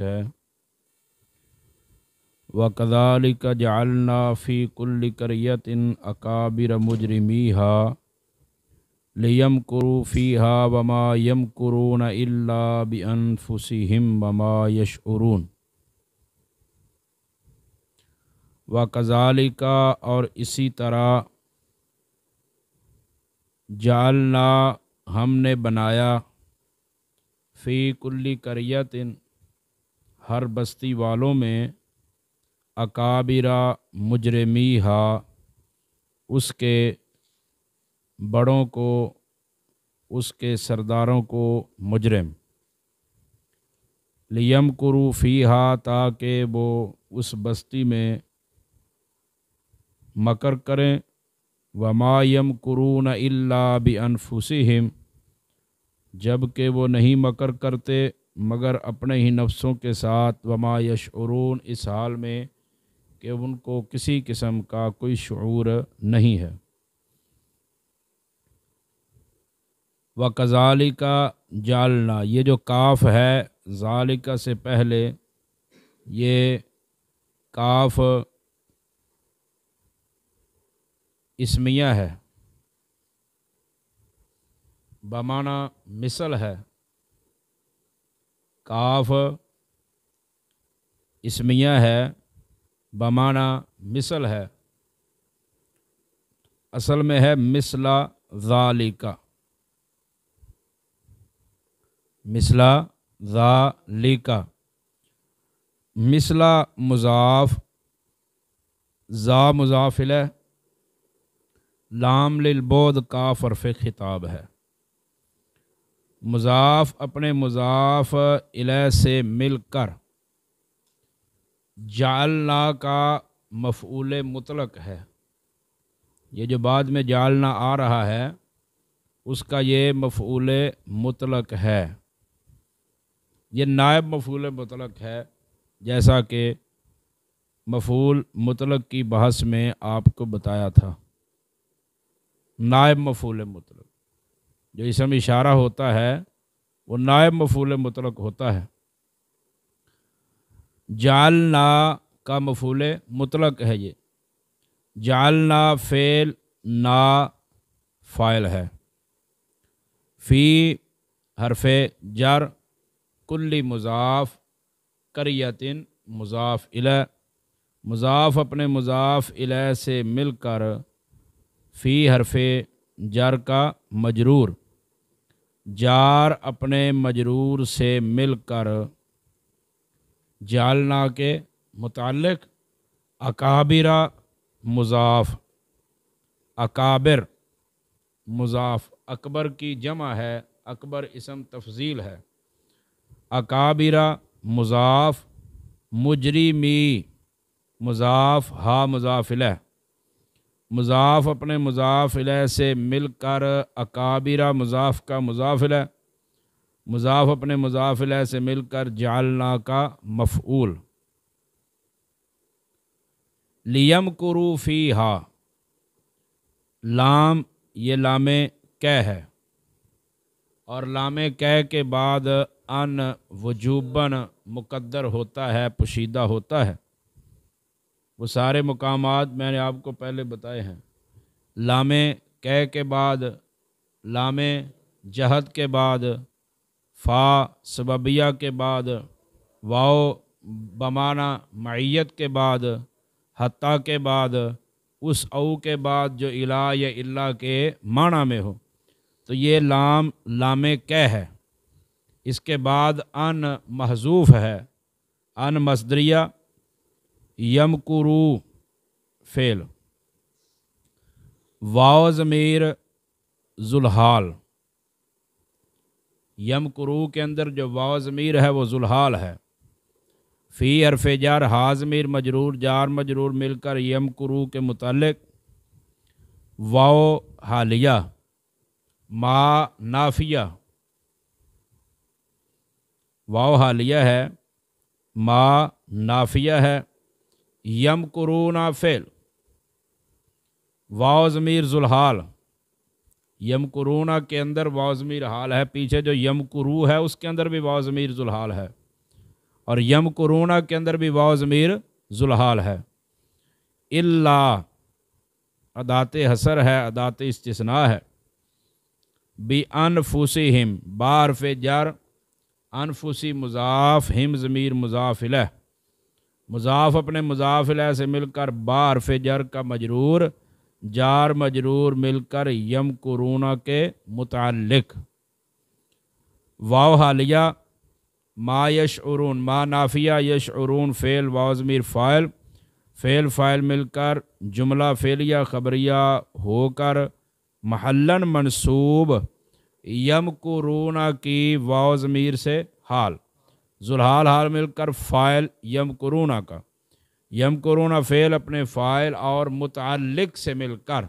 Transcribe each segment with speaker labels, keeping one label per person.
Speaker 1: ہے وَكَذَلِكَ جَعَلْنَا فِي كُلِّ قَرْيَةٍ أَكَابِرَ مُجْرِمِيهَا لِيَمْكُرُوا فِيهَا وَمَا يَمْكُرُونَ إِلَّا بِأَنفُسِهِمْ وَمَا يَشْعُرُونَ۔ وَكَذَلِكَ اور اسی طرح جعلنا ہم نے بنایا فی کلی قریۃ ہر بستی والوں میں اکابرہ مجرمیہا اس کے بڑوں کو اس کے سرداروں کو مجرم لیمکروا فیہا تاکہ وہ اس بستی میں مکر کریں وما یمکرون الا بانفسہم جب کہ وہ نہیں مکر کرتے مگر اپنے ہی نفسوں کے ساتھ وما یشعرون اس حال میں کہ ان کو کسی قسم کا کوئی شعور نہیں ہے۔ وَكَذَلِكَ جَعَلْنَا یہ جو کاف ہے ذالکہ سے پہلے یہ کاف اسمیہ ہے بمعنی مثل ہے، کاف اسمیہ ہے بمعنی مثل ہے، اصل میں ہے مثل ذالکہ، مثل ذالکہ، مثل مضاف، ذا مضاف الیہ، لام للبعد کاف حرف خطاب ہے، مضاف اپنے مضاف الیہ سے مل کر جعلنا کا مفعول مطلق ہے، یہ جو بعد میں جعلنا آ رہا ہے اس کا یہ مفعول مطلق ہے، یہ نائب مفعول مطلق ہے، جیسا کہ مفعول مطلق کی بحث میں آپ کو بتایا تھا۔ نائب مفعول مطلق جو اسم اشارہ ہوتا ہے وہ نائب مفعول مطلق ہوتا ہے۔ جعلنا کا مفعول مطلق ہے، یہ جعلنا فعل نا فاعل ہے، فی حرف جر، کلی مضاف، قریۃ مضاف الیہ، مضاف اپنے مضاف الیہ سے مل کر فی حرف جر کا مجرور، جار اپنے مجرور سے مل کر جعلنا کے متعلق اکابرہ مضاف، اکابر مضاف، اکبر کی جمع ہے، اکبر اسم تفضیل ہے، اکابرہ مضاف، مجرمی مضاف، ہا مضاف الیہ، مضاف اپنے مضاف الیہ سے مل کر اکابرہ مضاف کا مضاف الیہ، مضاف اپنے مضاف الیہ سے مل کر جعلنا کا مفعول۔ لیمکروا فیہا، لام یہ لام کہ ہے، اور لام کہ کے بعد ان وجوباً مقدر ہوتا ہے، پوشیدہ ہوتا ہے، وہ سارے مقامات میں نے آپ کو پہلے بتائے ہیں، لام کہ کے بعد، لام جہد کے بعد، فا سببیہ کے بعد، واو بمعنی معیت کے بعد، حتیٰ کے بعد، اس او کے بعد جو الا یا الا کے معنی میں ہو، تو یہ لام کہ ہے، اس کے بعد ان محذوف ہے، ان مصدریہ، یمکروا فعل، واو ضمیر ذوالحال، یمکروا کے اندر جو واو ضمیر ہے وہ ذوالحال ہے، فی حرف جر، ہا ضمیر مجرور، جار مجرور مل کر یمکروا کے متعلق واو حالیہ، ما نافیہ، واو حالیہ ہے، ما نافیہ ہے، یمکرون فعل، واو ضمیر ذوالحال، یمکرون کے اندر واو ضمیر حال ہے، پیچھے جو یمکروا ہے اس کے اندر بھی واو ضمیر ذوالحال ہے، اور یمکرون کے اندر بھی واو ضمیر ذوالحال ہے۔ الا ادات حصر ہے، ادات استثناء ہے۔ بِأَنفُسِهِمْ بارف جر، انفسی مضاف، ہم ضمیر مضاف الیہ، مضاف اپنے مضاف الیہ سے مل کر بارف جر کا مجرور، جار مجرور مل کر یمکرون کے متعلق۔ واو حالیہ، ما یشعرون، ما نافیہ، یشعرون فعل، واو ضمیر فاعل، فعل فاعل مل کر جملہ فعلیہ خبریہ ہو کر محلن منصوب، یمکرون کی واو ضمیر سے حال، ذوالحال حال مل کر فاعل یمکرون کا، یمکرون فعل اپنے فاعل اور متعلق سے مل کر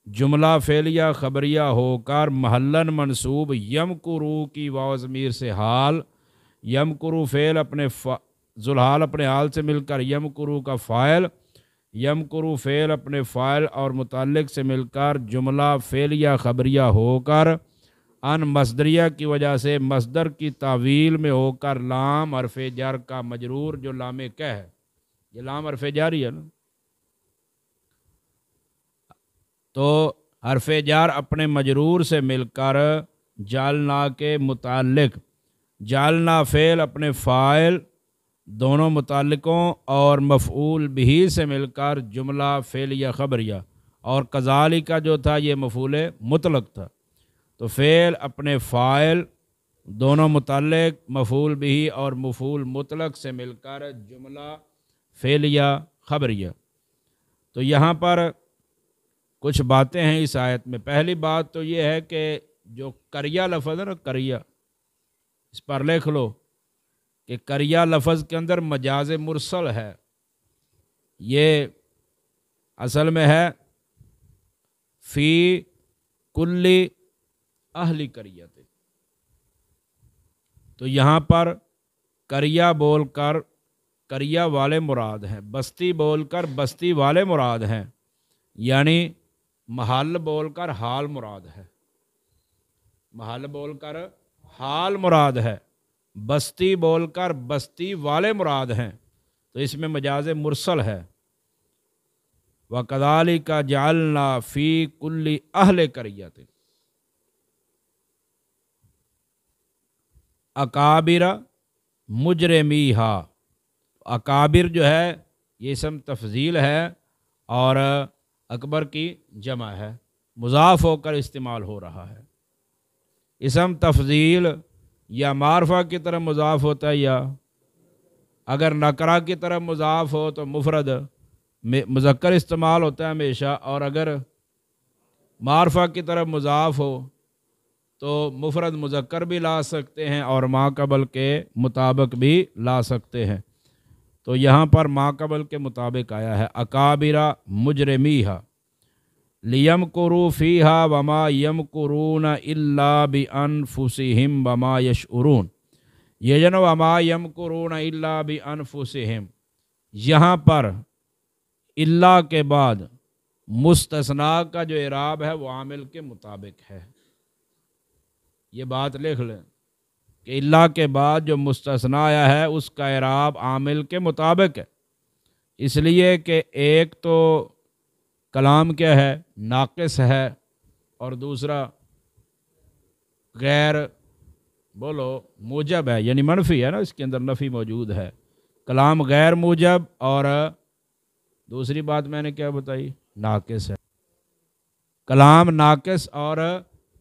Speaker 1: جملہ فعلیہ خبریہ ہو کر محلن منصوب، یمکرو کی واو ضمیر سے حال، یمکرو فعل اپنے ذوالحال اپنے حال سے مل کر یمکرو کا فاعل، یمکرو فعل اپنے فاعل اور متعلق سے مل کر جملہ فعلیہ خبریہ ہو کر ان مصدریہ کی وجہ سے مصدر کی تعویل میں ہو کر لام حرف جر کا مجرور، جو لام کہہ ہے، یہ لام حرف جاری ہے نا، تو حرف جار اپنے مجرور سے مل کر جعلنا کے متعلق، جعلنا فعل اپنے فاعل دونوں متعلقوں اور مفعول بہ سے مل کر جملہ فعلیہ خبریہ، اور کذالک کا جو تھا یہ مفعول مطلق تھا، تو فعل اپنے فاعل دونوں متعلق، مفعول بہ اور مفعول مطلق سے مل کر جملہ فعلیہ خبریہ۔ تو یہاں پر کچھ باتیں ہیں اس آیت میں۔ پہلی بات تو یہ ہے کہ جو قریہ لفظ ہے نا، قریہ، اس پر لکھ لو کہ قریہ لفظ کے اندر مجاز مرسل ہے، یہ اصل میں ہے فی کلی اہلی قریہ، تو یہاں پر قریہ بول کر قریہ والے مراد ہیں، بستی بول کر بستی والے مراد ہیں، یعنی محل بول کر حال مراد ہے، محل بول کر حال مراد ہے، بستی بول کر بستی والے مراد ہیں، تو اس میں مجاز مرسل ہے۔ وَكَذَلِكَ جَعَلْنَا فِي كُلِّ أَهْلِ قَرْيَةٍ اکابر مجرمیہا، اکابر جو ہے یہ اسم تفضیل ہے اور اکبر کی جمع ہے، مضاف ہو کر استعمال ہو رہا ہے۔ اسم تفضیل یا معرفہ کی طرف مضاف ہوتا ہے، یا اگر نکرہ کی طرف مضاف ہو تو مفرد مذکر استعمال ہوتا ہے ہمیشہ، اور اگر معرفہ کی طرف مضاف ہو تو مفرد مذکر بھی لا سکتے ہیں اور ما قبل کے مطابق بھی لا سکتے ہیں، تو یہاں پر ما قبل کے مطابق آیا ہے اکابر مجرمیہا لیمکروا فیہا وما یمکرون الا بانفسہم وما یشعرون، یہ جنو وما یمکرون الا بانفسہم، یہاں پر الا کے بعد مستثنیٰ کا جو اعراب ہے وہ عامل کے مطابق ہے، یہ بات لکھ لیں کہ الا کے بعد جو مستثنیٰ آیا ہے اس کا اعراب عامل کے مطابق ہے، اس لیے کہ ایک تو کلام کیا ہے، ناقص ہے، اور دوسرا غیر بولو موجب ہے، یعنی منفی ہے نا، اس کے اندر نفی موجود ہے، کلام غیر موجب، اور دوسری بات میں نے کیا بتائی، ناقص ہے۔ کلام ناقص اور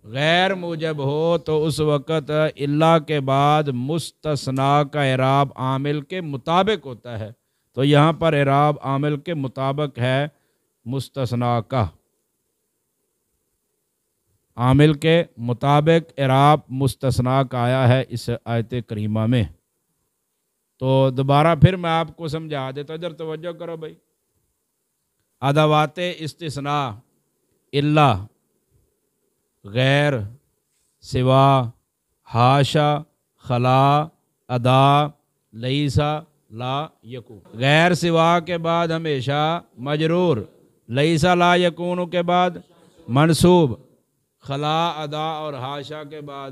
Speaker 1: غیر موجب ہو تو اس وقت الا کے بعد مستثنیٰ کا اعراب عامل کے مطابق ہوتا ہے، تو یہاں پر اعراب عامل کے مطابق ہے مستثنیٰ کا، عامل کے مطابق اعراب مستثنیٰ کا آیا ہے اس آیت کریمہ میں۔ تو دوبارہ پھر میں آپ کو سمجھا دیتا، ادھر توجہ کرو بھائی، ادوات استثناء الا، غیر، سوا، حاشا، خلا، ادا، لیسا، لا یکون، غیر سوا کے بعد ہمیشہ مجرور، لیسا لا یکون کے بعد منصوب، خلا، ادا اور حاشا کے بعد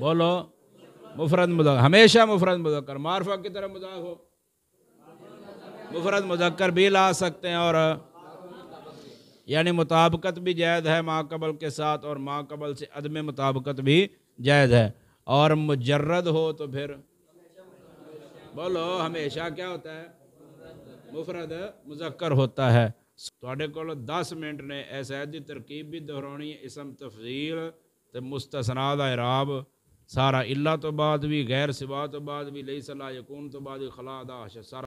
Speaker 1: بولو مفرد مذکر، ہمیشہ مفرد مذکر، معرفہ کی طرح مضاف ہو مفرد مذکر بھی لا سکتے ہیں، اور یعنی مطابقت بھی جائز ہے ما قبل کے ساتھ، اور ما قبل سے عدم مطابقت بھی جائز ہے، اور مجرد ہو تو پھر بولو ہمیشہ کیا ہوتا ہے؟ مفرد مذکر ہوتا ہے۔ تواڈے کول 10 منٹ نے ایسے دی ترکیب بھی دہرانی ہے، اسم تفضیل تے مستثنا دا اعراب سارا، الا تو بعد بھی، غیر سوا تو بعد بھی، لیس لا یکون تو بعد بھی، خلا دا حشر سارا